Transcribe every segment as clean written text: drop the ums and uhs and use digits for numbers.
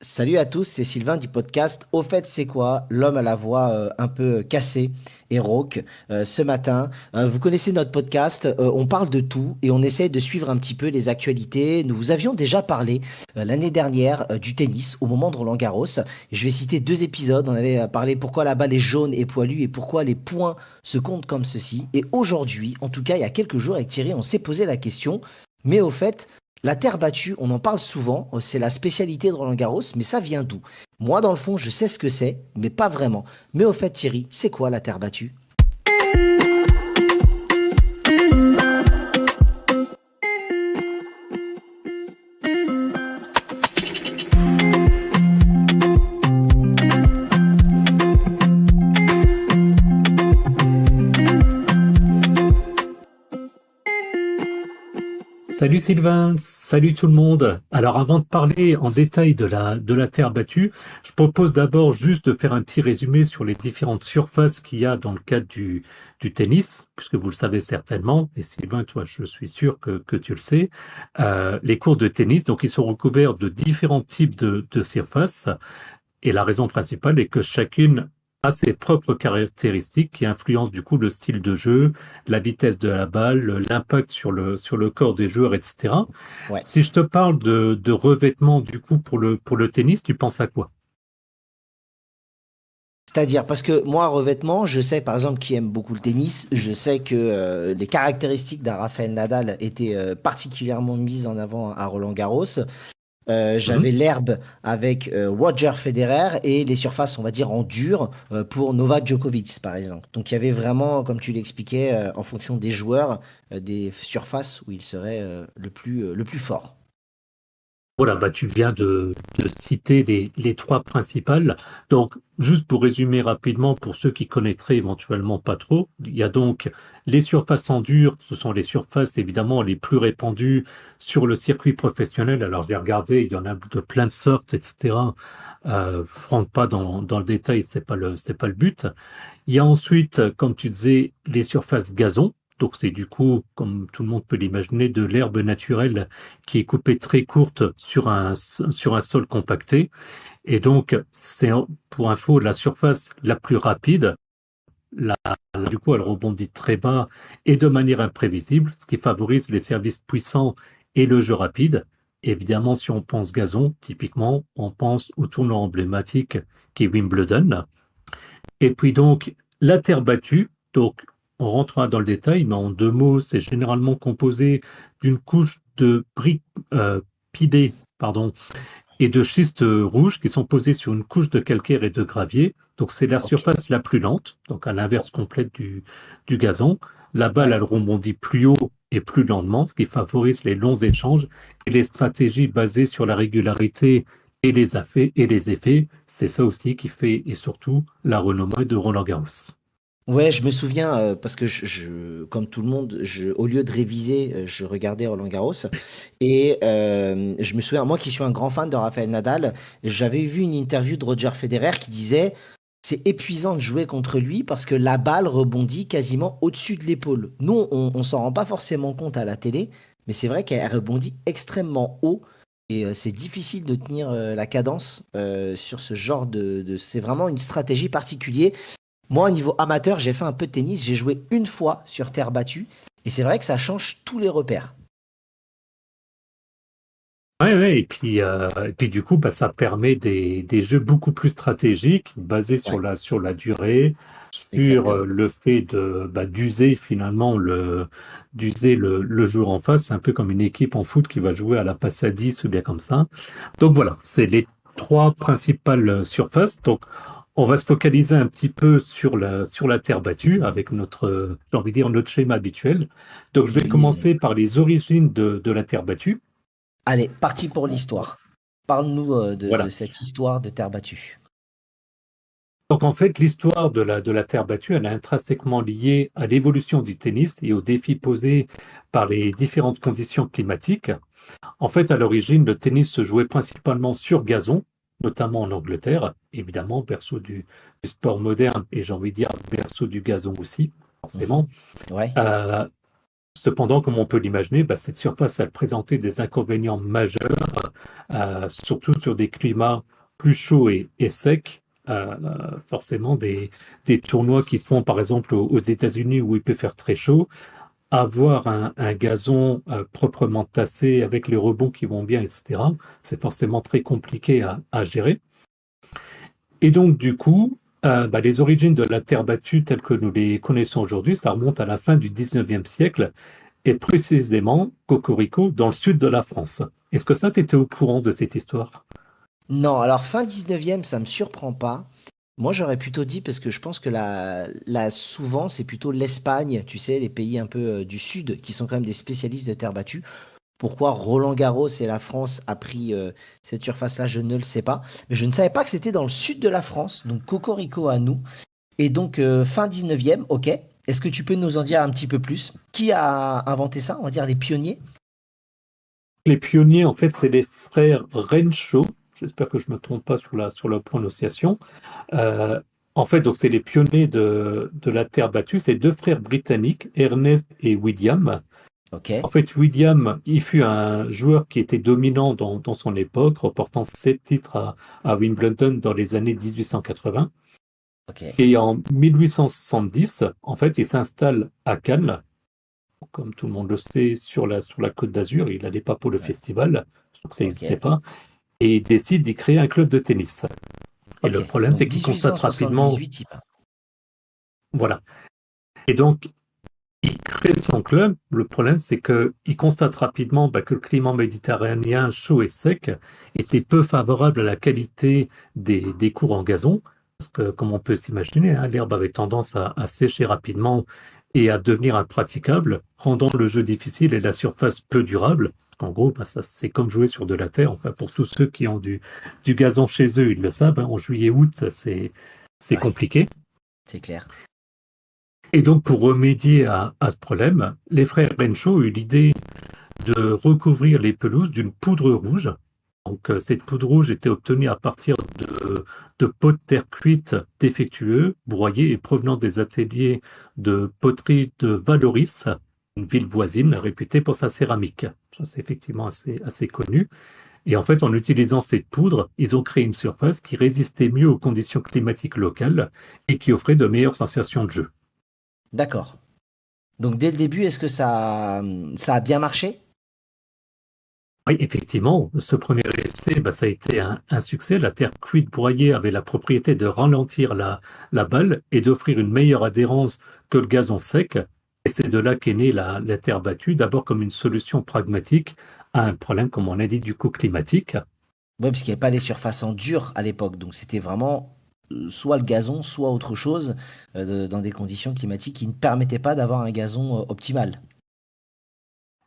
Salut à tous, c'est Sylvain du podcast Au fait c'est quoi? L'homme à la voix un peu cassée et rauque ce matin. Vous connaissez notre podcast, on parle de tout et on essaye de suivre un petit peu les actualités. Nous vous avions déjà parlé l'année dernière du tennis au moment de Roland-Garros. Je vais citer deux épisodes. On avait parlé pourquoi la balle est jaune et poilue et pourquoi les points se comptent comme ceci. Et aujourd'hui, en tout cas il y a quelques jours avec Thierry, on s'est posé la question, mais au fait, la terre battue, on en parle souvent, c'est la spécialité de Roland Garros, mais ça vient d'où? Moi, dans le fond, je sais ce que c'est, mais pas vraiment. Mais au fait, Thierry, c'est quoi la terre battue? Salut Sylvain, salut tout le monde. Alors avant de parler en détail de la terre battue, je propose d'abord juste de faire un petit résumé sur les différentes surfaces qu'il y a dans le cadre du tennis, puisque vous le savez certainement, et Sylvain, toi, je suis sûr que tu le sais. Les cours de tennis, donc ils sont recouverts de différents types de surfaces, et la raison principale est que chacune a ses propres caractéristiques qui influencent du coup le style de jeu, la vitesse de la balle, l'impact sur le corps des joueurs, etc. Ouais. Si je te parle de revêtement du coup pour le tennis, tu penses à quoi? C'est-à-dire, parce que moi, revêtement, je sais, par exemple, qui aime beaucoup le tennis, je sais que les caractéristiques d'un Rafael Nadal étaient particulièrement mises en avant à Roland-Garros. J'avais Mhm. l'herbe avec Roger Federer et les surfaces, on va dire, en dur pour Novak Djokovic, par exemple. Donc il y avait vraiment, comme tu l'expliquais, en fonction des joueurs, des surfaces où il serait le plus fort. Voilà, bah tu viens de citer les trois principales. Donc, juste pour résumer rapidement, pour ceux qui connaîtraient éventuellement pas trop, il y a donc les surfaces en dur, ce sont les surfaces évidemment les plus répandues sur le circuit professionnel. Alors, j'ai regardé, il y en a de plein de sortes, etc. Je rentre pas dans le détail, c'est pas le but. Il y a ensuite, comme tu disais, les surfaces gazon. Donc c'est du coup, comme tout le monde peut l'imaginer, de l'herbe naturelle qui est coupée très courte sur un sol compacté. Et donc, c'est pour info la surface la plus rapide. La- du coup, elle rebondit très bas et de manière imprévisible, ce qui favorise les services puissants et le jeu rapide. Évidemment, si on pense gazon, typiquement, on pense au tournoi emblématique qui est Wimbledon. Et puis donc, la terre battue, donc on rentrera dans le détail, mais en deux mots, c'est généralement composé d'une couche de briques pilées, pardon, et de schistes rouges qui sont posés sur une couche de calcaire et de gravier. Donc c'est la Ok. surface la plus lente, donc à l'inverse complète du gazon. La balle, Ouais. elle rebondit plus haut et plus lentement, ce qui favorise les longs échanges et les stratégies basées sur la régularité et les effets. C'est ça aussi qui fait, et surtout, la renommée de Roland-Garros. Ouais, je me souviens parce que comme tout le monde, au lieu de réviser, je regardais Roland-Garros et je me souviens, moi qui suis un grand fan de Rafael Nadal, j'avais vu une interview de Roger Federer qui disait c'est épuisant de jouer contre lui parce que la balle rebondit quasiment au-dessus de l'épaule. Nous, on s'en rend pas forcément compte à la télé, mais c'est vrai qu'elle rebondit extrêmement haut et c'est difficile de tenir la cadence sur ce genre c'est vraiment une stratégie particulière. Moi, au niveau amateur, j'ai fait un peu de tennis. J'ai joué une fois sur terre battue. Et c'est vrai que ça change tous les repères. Ouais, ouais, et puis du coup, bah, ça permet des jeux beaucoup plus stratégiques, basés sur Ouais, la durée, sur exactement. le fait d'user finalement le joueur en face. C'est un peu comme une équipe en foot qui va jouer à la passe à 10 ou bien comme ça. Donc voilà, c'est les trois principales surfaces. Donc on va se focaliser un petit peu sur la terre battue avec j'ai envie de dire, notre schéma habituel. Donc je vais Yeah. commencer par les origines de la terre battue. Allez, parti pour l'histoire. Parle-nous de Voilà. cette histoire de terre battue. Donc en fait, l'histoire de la Terre battue, elle est intrinsèquement liée à l'évolution du tennis et aux défis posés par les différentes conditions climatiques. En fait, à l'origine, le tennis se jouait principalement sur gazon, notamment en Angleterre, évidemment, berceau du sport moderne, et j'ai envie de dire berceau du gazon aussi, Mhm. forcément. Ouais, Euh, Cependant, comme on peut l'imaginer, cette surface, elle présentait des inconvénients majeurs, surtout sur des climats plus chauds et secs. Forcément, des tournois qui se font, par exemple, aux États-Unis où il peut faire très chaud, avoir un gazon proprement tassé avec les rebonds qui vont bien, etc., c'est forcément très compliqué à gérer. Et donc, du coup, les origines de la terre battue telles que nous les connaissons aujourd'hui, ça remonte à la fin du 19e siècle et précisément Cocorico, dans le sud de la France. Est-ce que ça, tu étais au courant de cette histoire? Non, alors fin 19e, ça me surprend pas. Moi, j'aurais plutôt dit, parce que je pense que souvent, c'est plutôt l'Espagne, tu sais, les pays un peu du sud, qui sont quand même des spécialistes de terre battue. Pourquoi Roland Garros et la France a pris cette surface-là, je ne le sais pas. Mais je ne savais pas que c'était dans le sud de la France, donc Cocorico à nous. Et donc fin 19e, ok. Est-ce que tu peux nous en dire un petit peu plus? Qui a inventé ça? On va dire les pionniers? Les pionniers, en fait, c'est les frères Renshaw. J'espère que je ne me trompe pas sur la prononciation. Euh, En fait, donc c'est les pionniers de la terre battue. C'est deux frères britanniques, Ernest et William. Ok, En fait, William, il fut un joueur qui était dominant dans son époque, remportant 7 titres à Wimbledon dans les années 1880. ok, Et en 1870, en fait, il s'installe à Cannes, comme tout le monde le sait, sur la Côte d'Azur. Il n'allait pas pour le ouais, festival, donc ça ok, n'existait pas. Et il décide d'y créer un club de tennis. Et le ok. problème, Donc c'est qu'il constate rapidement, 1878, il part. voilà. Et donc, il crée son club. Le problème, c'est qu'il constate rapidement que le climat méditerranéen chaud et sec était peu favorable à la qualité des cours en gazon. Parce que, comme on peut s'imaginer, hein, l'herbe avait tendance à sécher rapidement et à devenir impraticable, rendant le jeu difficile et la surface peu durable. En gros, ça, c'est comme jouer sur de la terre. Enfin, pour tous ceux qui ont du gazon chez eux, ils le savent, hein, en juillet-août, c'est Ouais, compliqué. c'est clair. Et donc, pour remédier à ce problème, les frères Renshaw ont eu l'idée de recouvrir les pelouses d'une poudre rouge. Donc, cette poudre rouge était obtenue à partir de pots de terre cuite défectueux, broyés et provenant des ateliers de poterie de Valoris, une ville voisine réputée pour sa céramique. Ça, c'est effectivement assez connu. Et en fait, en utilisant cette poudre, ils ont créé une surface qui résistait mieux aux conditions climatiques locales et qui offrait de meilleures sensations de jeu. D'accord. Donc dès le début, est-ce que ça a bien marché? Oui, effectivement, ce premier essai, ça a été un succès. La terre cuite broyée avait la propriété de ralentir la balle et d'offrir une meilleure adhérence que le gazon sec. Et c'est de là qu'est née la terre battue, d'abord comme une solution pragmatique à un problème, comme on a dit, du coup climatique. Ouais, parce qu'il n'y avait pas les surfaces en dur à l'époque, donc c'était vraiment soit le gazon, soit autre chose, dans des conditions climatiques qui ne permettaient pas d'avoir un gazon optimal.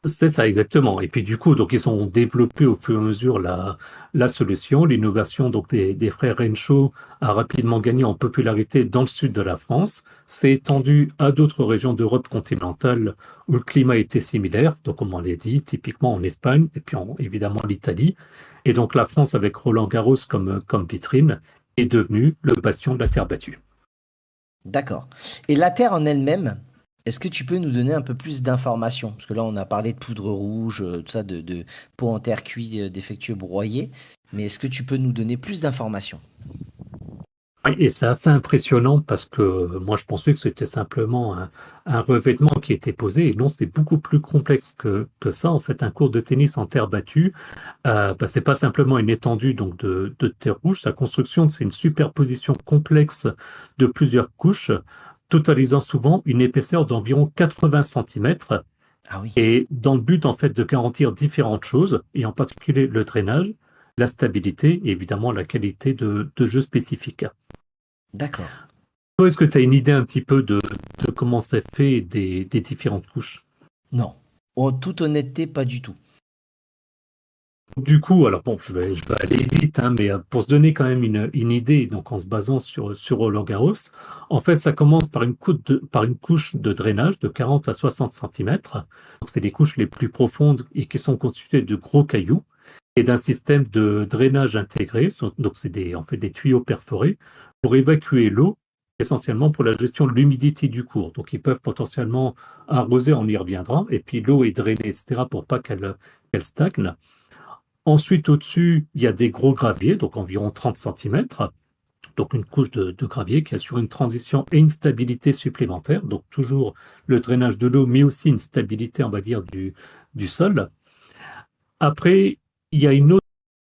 C'est ça, exactement. Et puis du coup, donc ils ont développé au fur et à mesure la solution. L'innovation donc des frères Renshaw a rapidement gagné en popularité dans le sud de la France. C'est Ok. étendu à d'autres régions d'Europe continentale où le climat était similaire. Donc comme on l'a dit, typiquement en Espagne et puis évidemment l'Italie. Et donc la France, avec Roland Garros comme vitrine, est devenue le bastion de la terre battue. D'accord. Et la Terre en elle-même, est-ce que tu peux nous donner un peu plus d'informations? Parce que là, on a parlé de poudre rouge, tout ça, de pots en terre cuit défectueux broyés. Mais est-ce que tu peux nous donner plus d'informations? Oui, et c'est assez impressionnant parce que moi je pensais que c'était simplement un revêtement qui était posé et non, c'est beaucoup plus complexe que ça. En fait, un court de tennis en terre battue, c'est pas simplement une étendue donc de terre rouge. Sa construction, c'est une superposition complexe de plusieurs couches, totalisant souvent une épaisseur d'environ 80 centimètres Ah oui, et dans le but en fait de garantir différentes choses et en particulier le drainage, la stabilité et évidemment la qualité de jeu spécifique. d'accord. Toi, est-ce que tu as une idée un petit peu de comment c'est fait des différentes couches? Non. En toute honnêteté, pas du tout. Du coup, alors bon, je vais aller vite, hein, mais pour se donner quand même une idée, donc en se basant sur Roland Garros, en fait, ça commence par une couche de drainage de 40 à 60 centimètres. Donc, c'est les couches les plus profondes et qui sont constituées de gros cailloux et d'un système de drainage intégré. Donc, c'est en fait des tuyaux perforés pour évacuer l'eau essentiellement pour la gestion de l'humidité du cours. Donc, ils peuvent potentiellement arroser, on y reviendra, et puis l'eau est drainée, etc., pour pas qu'elle stagne. Ensuite, au-dessus, il y a des gros graviers, donc environ 30 centimètres. Donc, une couche de gravier qui assure une transition et une stabilité supplémentaire. Donc, toujours le drainage de l'eau, mais aussi une stabilité, on va dire, du sol. Après, il y a une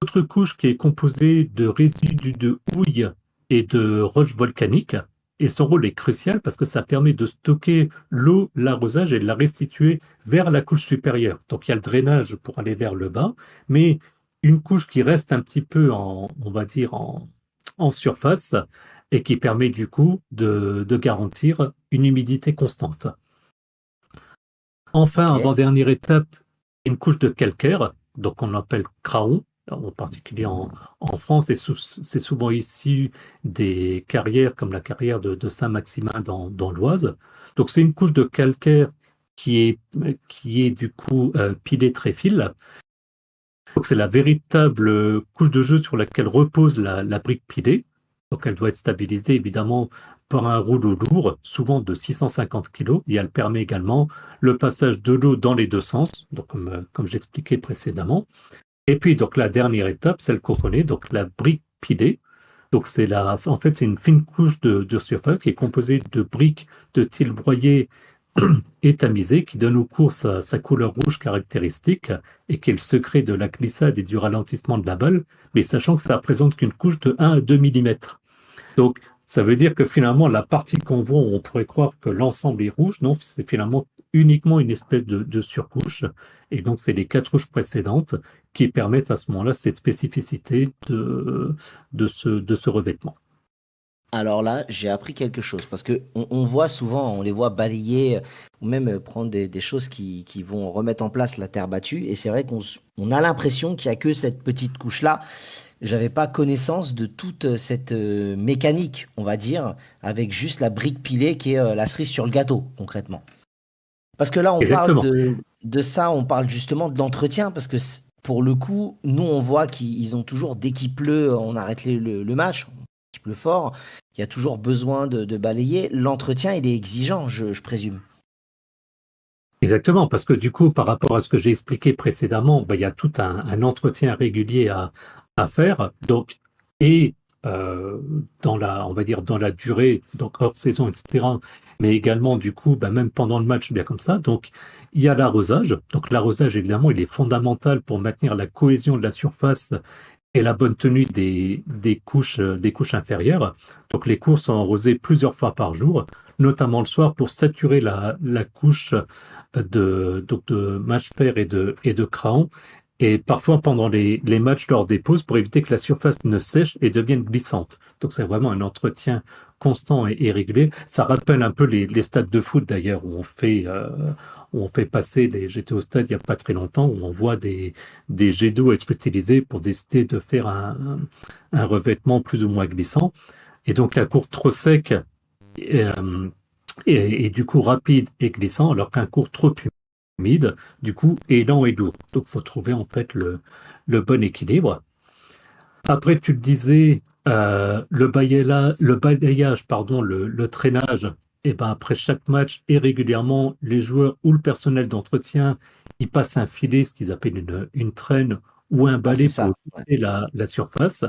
autre couche qui est composée de résidus de houille et de roches volcaniques. Et son rôle est crucial parce que ça permet de stocker l'eau, l'arrosage et de la restituer vers la couche supérieure. Donc il y a le drainage pour aller vers le bas, mais une couche qui reste un petit peu on va dire, en surface et qui permet du coup de garantir une humidité constante. Enfin, Ok. avant-dernière étape, une couche de calcaire, donc on appelle craon, en particulier en France, et c'est souvent issu des carrières comme la carrière de Saint-Maximin dans l'Oise. Donc c'est une couche de calcaire qui est du coup pilée très fine. Donc c'est la véritable couche de jeu sur laquelle repose la brique pilée. Donc elle doit être stabilisée évidemment par un rouleau lourd, souvent de 650 kg, et elle permet également le passage de l'eau dans les deux sens, donc comme j'expliquais précédemment. Et puis donc la dernière étape, celle qu'on connaît, donc la brique pilée. Donc en fait c'est une fine couche de surface qui est composée de briques de tille broyée et tamisée qui donne au cours sa couleur rouge caractéristique et qui est le secret de la glissade et du ralentissement de la balle, mais sachant que ça représente qu'une couche de 1 à 2 mm. Donc ça veut dire que finalement la partie qu'on voit, on pourrait croire que l'ensemble est rouge, non, c'est finalement uniquement une espèce de surcouche, et donc c'est les quatre couches précédentes qui permettent à ce moment-là cette spécificité de ce revêtement. Alors là, j'ai appris quelque chose parce que on voit souvent, on les voit balayer ou même prendre des choses qui vont remettre en place la terre battue. Et c'est vrai on a l'impression qu'il y a que cette petite couche-là. J'avais pas connaissance de toute cette mécanique, on va dire, avec juste la brique pilée qui est la cerise sur le gâteau, concrètement. Parce que là, on parle Exactement. de ça, on parle justement de l'entretien, parce que pour le coup, nous, on voit qu'ils ont toujours, dès qu'il pleut, on arrête le match, qu'il pleut fort, il y a toujours besoin de balayer. L'entretien, il est exigeant, je présume. Exactement, parce que du coup, par rapport à ce que j'ai expliqué précédemment, ben, il y a tout un entretien régulier à faire. Donc, et on va dire dans la durée, donc hors saison, etc. Mais également du coup, ben, même pendant le match, bien comme ça. Donc, il y a l'arrosage. Donc, l'arrosage, évidemment, il est fondamental pour maintenir la cohésion de la surface et la bonne tenue des couches inférieures. Donc les cours sont arrosés plusieurs fois par jour, notamment le soir pour saturer la couche de mâche fer et de craon. Et parfois pendant les matchs lors des pauses pour éviter que la surface ne sèche et devienne glissante. Donc c'est vraiment un entretien constant et régulier. Ça rappelle un peu les stades de foot d'ailleurs où on fait passer J'étais au stade il n'y a pas très longtemps où on voit des jets d'eau être utilisés pour décider de faire un revêtement plus ou moins glissant. Et donc un cours trop sec euh, et du coup rapide et glissant, alors qu'un cours trop humide, du coup, est lent et lourd. Donc il faut trouver en fait le bon équilibre. Après, tu le disais, le balayage, pardon, le traînage, et ben après chaque match et régulièrement, les joueurs ou le personnel d'entretien, ils passent un filet, ce qu'ils appellent une traîne ou un Ah, c'est balai pour ça. Ouais. lisser la surface.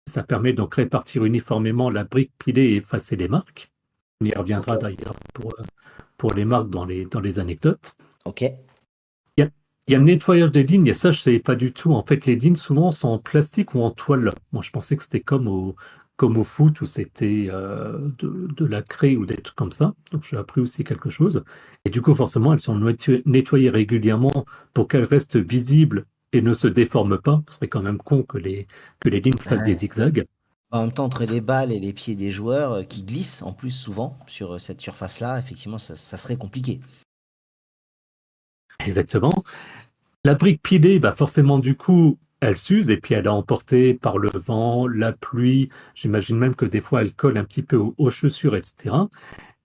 Ça permet donc répartir uniformément la brique pilée et effacer les marques. On y Ok. reviendra d'ailleurs pour les marques dans les anecdotes. Ok. Il y a, il y a le nettoyage des lignes, et ça, je ne savais pas du tout. En fait, les lignes, souvent, sont en plastique ou en toile. Moi, je pensais que c'était comme au foot, où c'était de la craie ou des trucs comme ça. Donc, j'ai appris aussi quelque chose. Et du coup, forcément, elles sont nettoyées régulièrement pour qu'elles restent visibles et ne se déforment pas. Ce serait quand même con que les lignes fassent des Ouais. zigzags. En même temps, entre les balles et les pieds des joueurs qui glissent en plus souvent sur cette surface-là, effectivement, ça serait compliqué. Exactement. La brique pilée, bah forcément, du coup, elle s'use et puis elle est emportée par le vent, la pluie. J'imagine même que des fois, elle colle un petit peu aux chaussures, etc.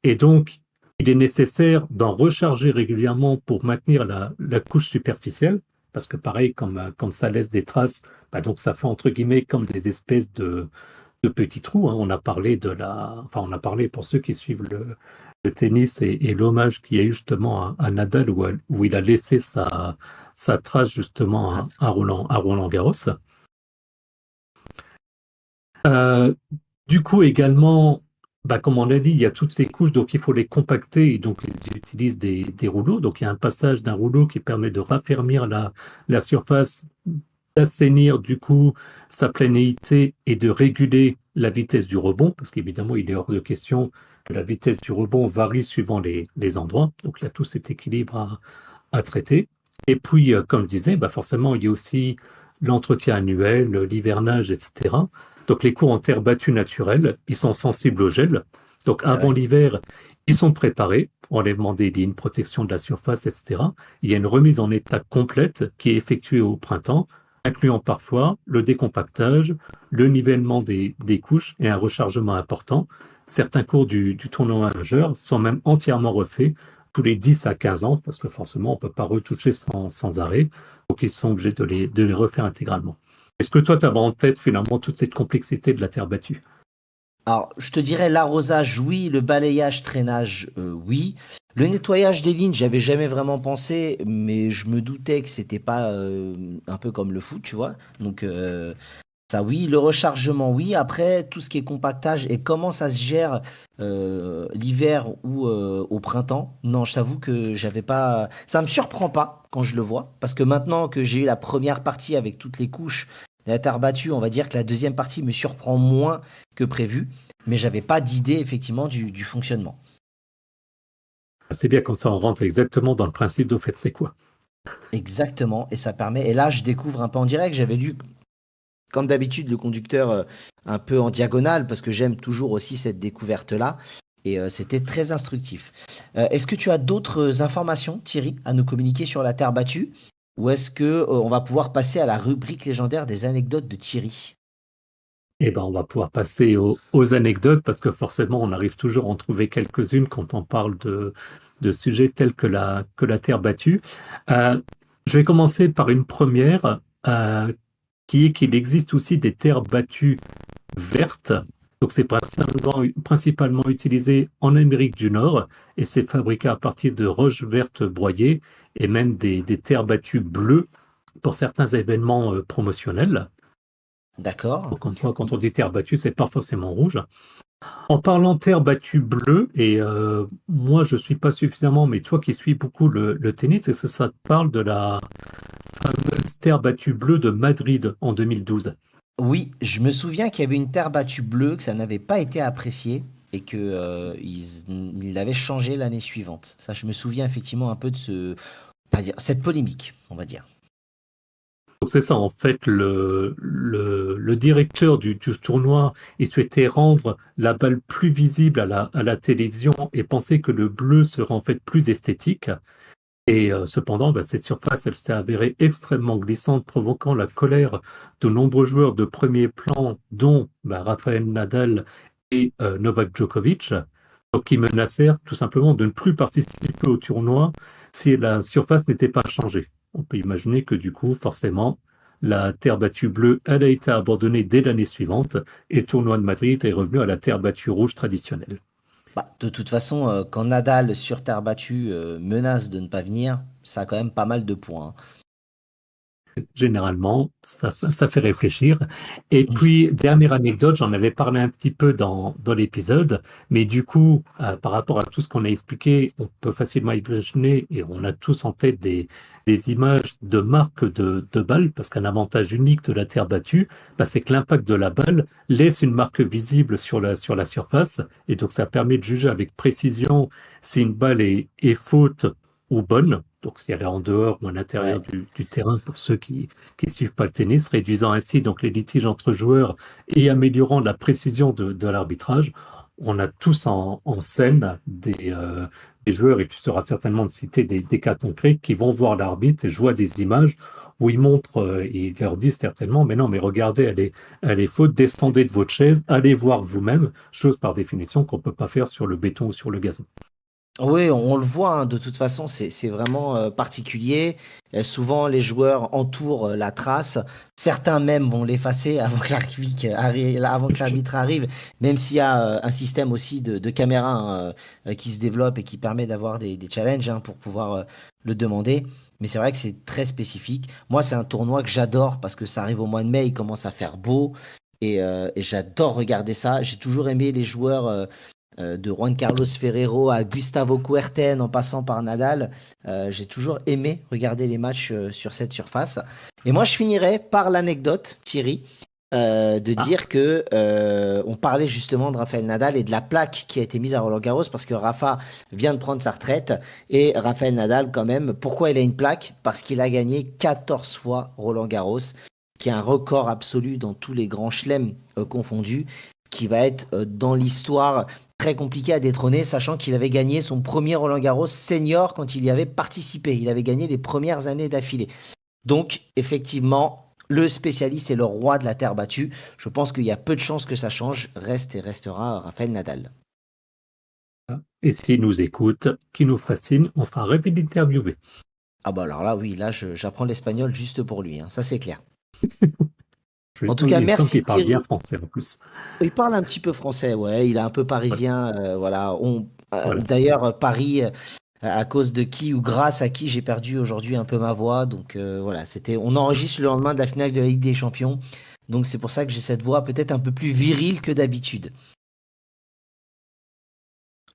Et donc, il est nécessaire d'en recharger régulièrement pour maintenir la couche superficielle. Parce que pareil, comme ça laisse des traces, bah donc ça fait entre guillemets comme des espèces de petits trous, hein. On a parlé enfin, on a parlé pour ceux qui suivent le tennis et l'hommage qu'il y a eu justement à Nadal où il a laissé sa trace justement Trace. à Roland Garros. Euh, du coup, également, bah, comme on l'a dit, il y a toutes ces couches, donc il faut les compacter, et donc ils utilisent des rouleaux. Donc il y a un passage d'un rouleau qui permet de raffermir la surface, d'assainir du coup sa planéité et de réguler la vitesse du rebond, parce qu'évidemment, il est hors de question que la vitesse du rebond varie suivant les endroits. Donc il y a tout cet équilibre à traiter. Et puis, comme je disais, bah forcément, il y a aussi l'entretien annuel, l'hivernage, etc. Donc, les cours en terre battue naturelle, ils sont sensibles au gel. Donc, Ah avant ouais. l'hiver, ils sont préparés, enlèvement des lignes, protection de la surface, etc. Il y a une remise en état complète qui est effectuée au printemps, incluant parfois le décompactage, le nivellement des couches et un rechargement important. Certains cours du tournoi majeur sont même entièrement refaits tous les 10 à 15 ans, parce que forcément, on ne peut pas retoucher sans arrêt. Donc, ils sont obligés de les refaire intégralement. Est-ce que toi, tu avais en tête finalement toute cette complexité de la terre battue? Alors, je te dirais l'arrosage, oui, le balayage, traînage, oui. Le nettoyage des lignes, j'avais jamais vraiment pensé, mais je me doutais que c'était pas un peu comme le foot, tu vois. Donc ça, oui. Le rechargement, oui. Après, tout ce qui est compactage et comment ça se gère l'hiver ou au printemps, non, je t'avoue que j'avais pas. Ça me surprend pas quand je le vois, parce que maintenant que j'ai eu la première partie avec toutes les couches de la terre battue, on va dire que la deuxième partie me surprend moins que prévu, mais j'avais pas d'idée effectivement du fonctionnement. C'est bien comme ça, on rentre exactement dans le principe d'au fait, c'est quoi? Exactement, et ça permet. Et là, je découvre un peu en direct. J'avais lu, comme d'habitude, le conducteur un peu en diagonale, parce que j'aime toujours aussi cette découverte-là. Et c'était très instructif. Est-ce que tu as d'autres informations, Thierry, à nous communiquer sur la Terre battue? Ou est-ce que on va pouvoir passer à la rubrique légendaire des anecdotes de Thierry? Eh ben, on va pouvoir passer aux anecdotes parce que forcément, on arrive toujours à en trouver quelques-unes quand on parle de sujets tels que la terre battue. Euh, je vais commencer par une première qui est qu'il existe aussi des terres battues vertes. Donc, c'est principalement utilisé en Amérique du Nord et c'est fabriqué à partir de roches vertes broyées et même des terres battues bleues pour certains événements promotionnels. D'accord. Donc, comme quoi, quand on dit terre battue, c'est pas forcément rouge. En parlant terre battue bleue, et moi je suis pas suffisamment, mais toi qui suis beaucoup le tennis, est-ce que ça te parle de la fameuse terre battue bleue de Madrid en 2012? Oui, je me souviens qu'il y avait une terre battue bleue, que ça n'avait pas été apprécié et que ils l'avaient changé l'année suivante. Ça, je me souviens effectivement un peu de on va dire, cette polémique, on va dire. Donc c'est ça, en fait, le directeur du tournoi, il souhaitait rendre la balle plus visible à la télévision et pensait que le bleu serait en fait plus esthétique. Et cependant, bah, cette surface, elle s'est avérée extrêmement glissante, provoquant la colère de nombreux joueurs de premier plan, dont bah, Rafael Nadal et Novak Djokovic, donc qui menacèrent tout simplement de ne plus participer au tournoi si la surface n'était pas changée. On peut imaginer que du coup, forcément, la terre battue bleue, elle a été abandonnée dès l'année suivante et le tournoi de Madrid est revenu à la terre battue rouge traditionnelle. Bah, de toute façon, quand Nadal sur terre battue menace de ne pas venir, ça a quand même pas mal de points, Généralement, ça fait réfléchir. Et puis, dernière anecdote, j'en avais parlé un petit peu dans l'épisode, mais du coup, par rapport à tout ce qu'on a expliqué, on peut facilement imaginer, et on a tous en tête des images de marques de balles, parce qu'un avantage unique de la terre battue, bah, c'est que l'impact de la balle laisse une marque visible sur la surface, et donc ça permet de juger avec précision si une balle est faute ou bonne, donc si elle est en dehors ou à l'intérieur Ouais. du terrain pour ceux qui suivent pas le tennis, réduisant ainsi donc les litiges entre joueurs et améliorant la précision de l'arbitrage. On a tous en scène des joueurs, et tu sauras certainement me citer des cas concrets, qui vont voir l'arbitre et je vois des images où ils montrent, ils leur disent certainement, mais non, mais regardez, elle est faute, descendez de votre chaise, allez voir vous-même, chose par définition qu'on ne peut pas faire sur le béton ou sur le gazon. Oui, on le voit, hein, de toute façon, c'est vraiment particulier. Souvent, les joueurs entourent la trace. Certains même vont l'effacer avant que avant que l'arbitre arrive, même s'il y a un système aussi de caméra, hein, qui se développe et qui permet d'avoir des challenges, hein, pour pouvoir le demander. Mais c'est vrai que c'est très spécifique. Moi, c'est un tournoi que j'adore parce que ça arrive au mois de mai, il commence à faire beau et j'adore regarder ça. J'ai toujours aimé les joueurs. De Juan Carlos Ferrero à Gustavo Kuerten en passant par Nadal. J'ai toujours aimé regarder les matchs sur cette surface. Et moi, je finirai par l'anecdote, Thierry, de Ah, dire que on parlait justement de Rafael Nadal et de la plaque qui a été mise à Roland Garros parce que Rafa vient de prendre sa retraite et Rafael Nadal quand même. Pourquoi il a une plaque? Parce qu'il a gagné 14 fois Roland Garros, qui est un record absolu dans tous les grands chelems confondus, qui va être dans l'histoire très compliqué à détrôner, sachant qu'il avait gagné son premier Roland Garros senior quand il y avait participé. Il avait gagné les premières années d'affilée. Donc, effectivement, le spécialiste est le roi de la terre battue. Je pense qu'il y a peu de chances que ça change. Reste et restera Rafael Nadal. et s'il nous écoute, qui nous fascine, on sera ravis d'interviewer. Ah bah alors là, oui, là, j'apprends l'espagnol juste pour lui, hein, ça c'est clair. En tout Il cas, me semble merci qu'il parle bien Thierry. français en plus. Il parle un petit peu français, ouais, il est un peu Voilà. parisien, voilà. Voilà. D'ailleurs, Paris, à cause de qui ou grâce à qui j'ai perdu aujourd'hui un peu ma voix. Donc voilà, on enregistre le lendemain de la finale de la Ligue des Champions. Donc c'est pour ça que j'ai cette voix peut-être un peu plus virile que d'habitude.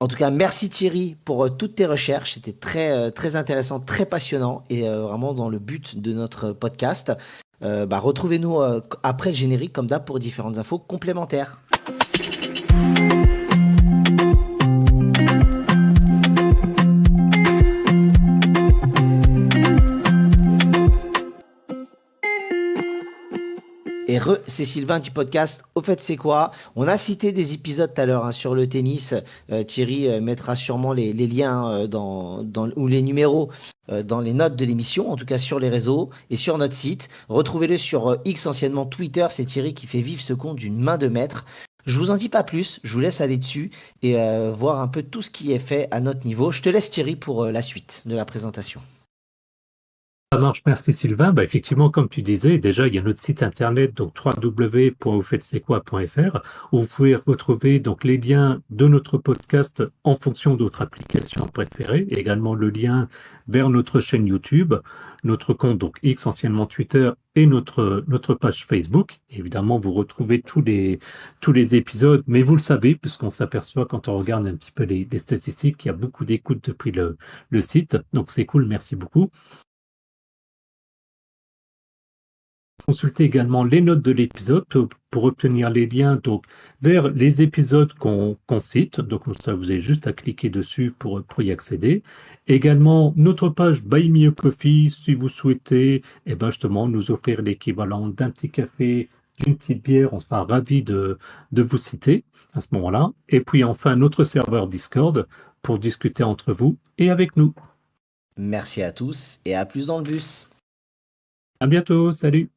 En tout cas, merci Thierry pour toutes tes recherches. C'était très intéressant, très passionnant et vraiment dans le but de notre podcast. Retrouvez-nous après le générique comme d'hab pour différentes infos complémentaires. Et c'est Sylvain du podcast. Au fait, c'est quoi? On a cité des épisodes tout à l'heure, hein, sur le tennis. Thierry mettra sûrement les liens ou les numéros dans les notes de l'émission, en tout cas sur les réseaux et sur notre site. Retrouvez-le sur X, anciennement Twitter. C'est Thierry qui fait vivre ce compte d'une main de maître. Je vous en dis pas plus. Je vous laisse aller dessus et voir un peu tout ce qui est fait à notre niveau. Je te laisse Thierry pour la suite de la présentation. Ça marche, merci Sylvain. Bah, effectivement, comme tu disais, déjà, il y a notre site internet, donc www.auffaitc'estquoi.fr, où vous pouvez retrouver donc les liens de notre podcast en fonction de votre application préférée, et également le lien vers notre chaîne YouTube, notre compte donc X, anciennement Twitter, et notre page Facebook. Évidemment, vous retrouvez tous les épisodes, mais vous le savez, puisqu'on s'aperçoit quand on regarde un petit peu les statistiques, qu'il y a beaucoup d'écoutes depuis le site. Donc c'est cool, merci beaucoup. Consultez également les notes de l'épisode pour obtenir les liens donc, vers les épisodes qu'on cite. Donc, comme ça, vous avez juste à cliquer dessus pour y accéder. Également, notre page Buy Me a Coffee, si vous souhaitez justement nous offrir l'équivalent d'un petit café, d'une petite bière, on sera ravis de vous citer à ce moment-là. Et puis enfin, notre serveur Discord pour discuter entre vous et avec nous. Merci à tous et à plus dans le bus. À bientôt, salut!